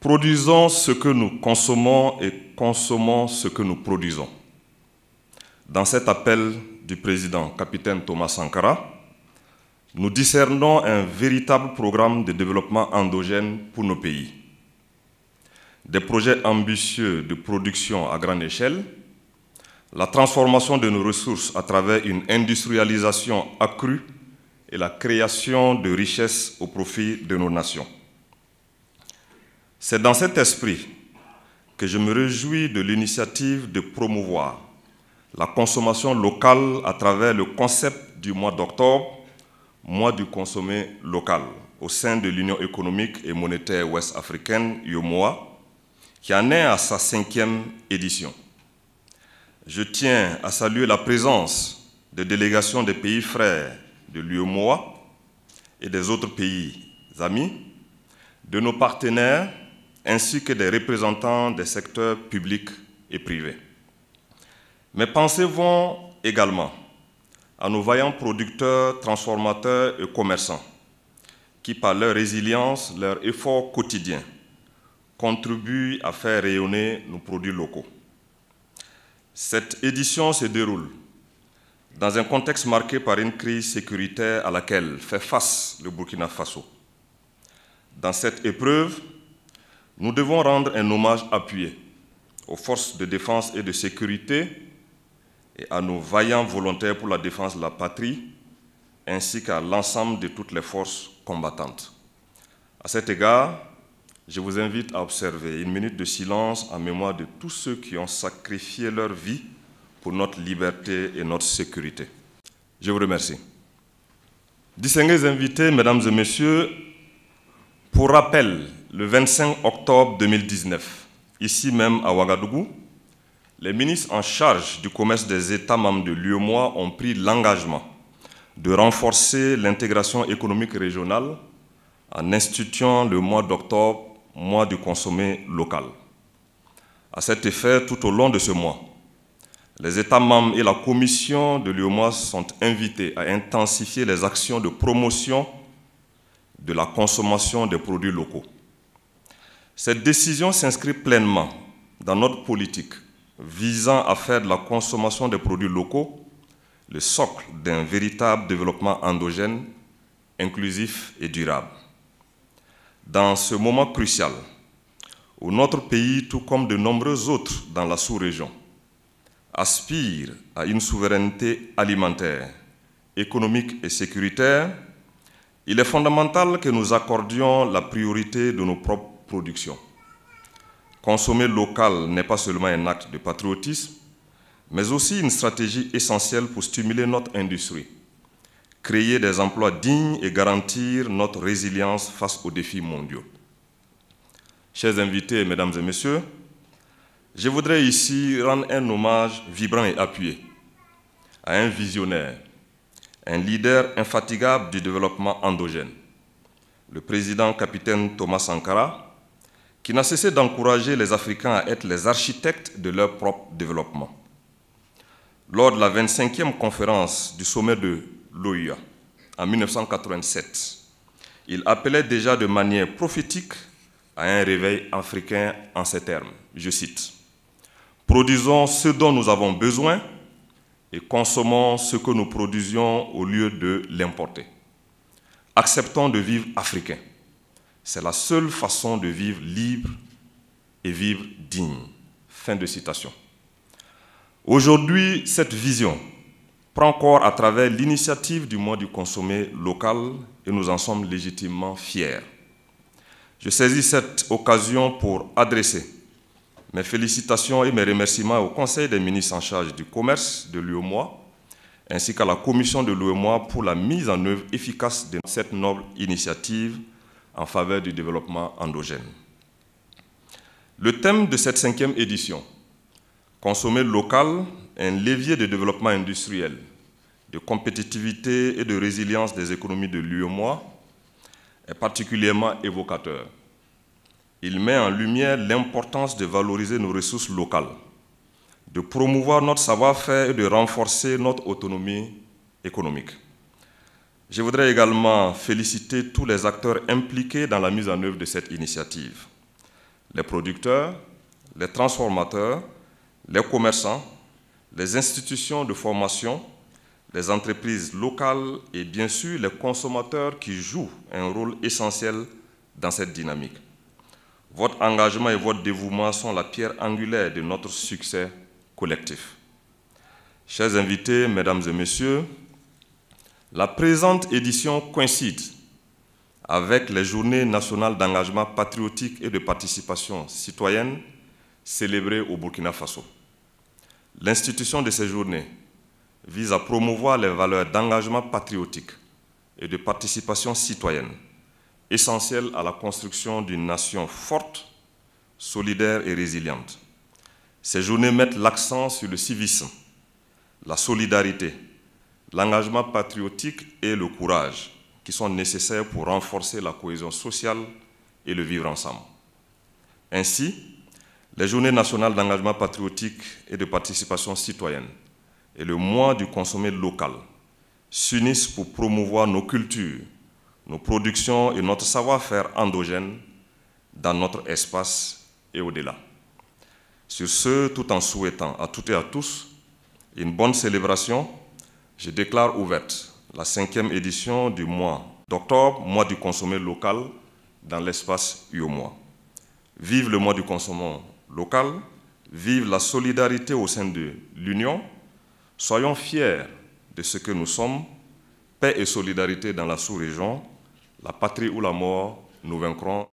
Produisons ce que nous consommons et consommons ce que nous produisons. Dans cet appel du président capitaine Thomas Sankara, nous discernons un véritable programme de développement endogène pour nos pays. Des projets ambitieux de production à grande échelle, la transformation de nos ressources à travers une industrialisation accrue et la création de richesses au profit de nos nations. C'est dans cet esprit que je me réjouis de l'initiative de promouvoir la consommation locale à travers le concept du mois d'octobre, mois du consommé local, au sein de l'Union économique et monétaire ouest-africaine, UEMOA, qui en est à sa 5e édition. Je tiens à saluer la présence des délégations des pays frères de l'UEMOA et des autres pays amis, de nos partenaires, ainsi que des représentants des secteurs publics et privés. Mes pensées vont également à nos vaillants producteurs, transformateurs et commerçants qui, par leur résilience, leur effort quotidien, contribuent à faire rayonner nos produits locaux. Cette édition se déroule dans un contexte marqué par une crise sécuritaire à laquelle fait face le Burkina Faso. Dans cette épreuve, nous devons rendre un hommage appuyé aux forces de défense et de sécurité et à nos vaillants volontaires pour la défense de la patrie, ainsi qu'à l'ensemble de toutes les forces combattantes. À cet égard, je vous invite à observer une minute de silence en mémoire de tous ceux qui ont sacrifié leur vie pour notre liberté et notre sécurité. Je vous remercie. Distingués invités, mesdames et messieurs, pour rappel, le 25 octobre 2019, ici même à Ouagadougou, les ministres en charge du commerce des États membres de l'UEMOA ont pris l'engagement de renforcer l'intégration économique régionale en instituant le mois d'octobre, mois du consommé local. À cet effet, tout au long de ce mois, les États membres et la Commission de l'UEMOA sont invités à intensifier les actions de promotion de la consommation des produits locaux. Cette décision s'inscrit pleinement dans notre politique visant à faire de la consommation des produits locaux le socle d'un véritable développement endogène, inclusif et durable. Dans ce moment crucial, où notre pays, tout comme de nombreux autres dans la sous-région, aspire à une souveraineté alimentaire, économique et sécuritaire, il est fondamental que nous accordions la priorité de nos propres productions. Consommer local n'est pas seulement un acte de patriotisme, mais aussi une stratégie essentielle pour stimuler notre industrie, créer des emplois dignes et garantir notre résilience face aux défis mondiaux. Chers invités, mesdames et messieurs, je voudrais ici rendre un hommage vibrant et appuyé à un visionnaire, un leader infatigable du développement endogène, le président capitaine Thomas Sankara, qui n'a cessé d'encourager les Africains à être les architectes de leur propre développement. Lors de la 25e conférence du sommet de l'OUA en 1987, il appelait déjà de manière prophétique à un réveil africain en ces termes. Je cite, « Produisons ce dont nous avons besoin et consommons ce que nous produisions au lieu de l'importer. Acceptons de vivre africain. C'est la seule façon de vivre libre et vivre digne. » Fin de citation. Aujourd'hui, cette vision prend corps à travers l'initiative du mois du consommé local et nous en sommes légitimement fiers. Je saisis cette occasion pour adresser mes félicitations et mes remerciements au Conseil des ministres en charge du commerce de l'UEMOA ainsi qu'à la Commission de l'UEMOA pour la mise en œuvre efficace de cette noble initiative en faveur du développement endogène. Le thème de cette 5e édition, consommer local, un levier de développement industriel, de compétitivité et de résilience des économies de l'UEMOA, est particulièrement évocateur. Il met en lumière l'importance de valoriser nos ressources locales, de promouvoir notre savoir-faire et de renforcer notre autonomie économique. Je voudrais également féliciter tous les acteurs impliqués dans la mise en œuvre de cette initiative. les producteurs, les transformateurs, les commerçants, les institutions de formation, les entreprises locales et bien sûr les consommateurs qui jouent un rôle essentiel dans cette dynamique. Votre engagement et votre dévouement sont la pierre angulaire de notre succès collectif. Chers invités, mesdames et messieurs, la présente édition coïncide avec les Journées nationales d'engagement patriotique et de participation citoyenne célébrées au Burkina Faso. L'institution de ces journées vise à promouvoir les valeurs d'engagement patriotique et de participation citoyenne, essentielles à la construction d'une nation forte, solidaire et résiliente. Ces journées mettent l'accent sur le civisme, la solidarité, l'engagement patriotique et le courage qui sont nécessaires pour renforcer la cohésion sociale et le vivre ensemble. Ainsi, les Journées nationales d'engagement patriotique et de participation citoyenne et le mois du consommé local s'unissent pour promouvoir nos cultures, nos productions et notre savoir-faire endogène dans notre espace et au-delà. Sur ce, tout en souhaitant à toutes et à tous une bonne célébration, je déclare ouverte la 5e édition du mois d'octobre, mois du consommé local, dans l'espace UOMOA. Vive le mois du consommé local, vive la solidarité au sein de l'Union. Soyons fiers de ce que nous sommes, paix et solidarité dans la sous-région, la patrie ou la mort, nous vaincrons.